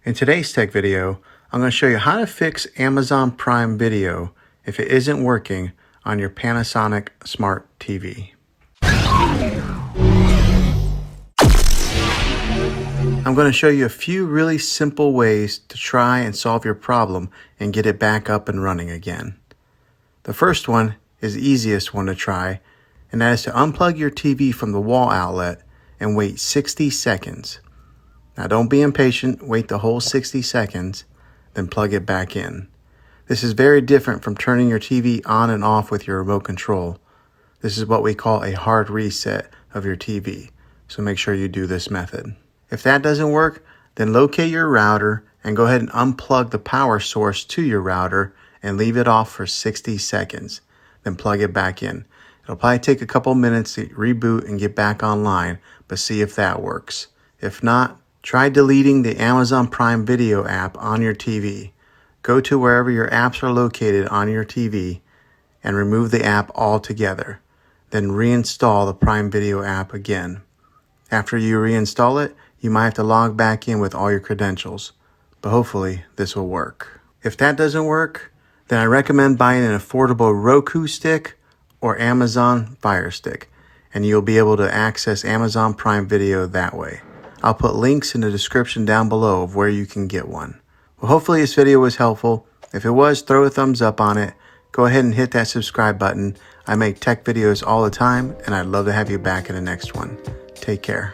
In today's tech video, I'm going to show you how to fix Amazon Prime Video if it isn't working on your Panasonic Smart TV. I'm going to show you a few really simple ways to try and solve your problem and get it back up and running again. The first one is the easiest one to try, and that is to unplug your TV from the wall outlet and wait 60 seconds. Now don't be impatient, wait the whole 60 seconds, then plug it back in. This is very different from turning your TV on and off with your remote control. This is what we call a hard reset of your TV, so make sure you do this method. If that doesn't work, then locate your router and go ahead and unplug the power source to your router and leave it off for 60 seconds, then plug it back in. It'll probably take a couple minutes to reboot and get back online, but see if that works. If not, try deleting the Amazon Prime Video app on your TV. Go to wherever your apps are located on your TV and remove the app altogether. Then reinstall the Prime Video app again. After you reinstall it, you might have to log back in with all your credentials, but hopefully this will work. If that doesn't work, then I recommend buying an affordable Roku stick or Amazon Fire Stick, and you'll be able to access Amazon Prime Video that way. I'll put links in the description down below of where you can get one. Well, hopefully this video was helpful. If it was, throw a thumbs up on it. Go ahead and hit that subscribe button. I make tech videos all the time, and I'd love to have you back in the next one. Take care.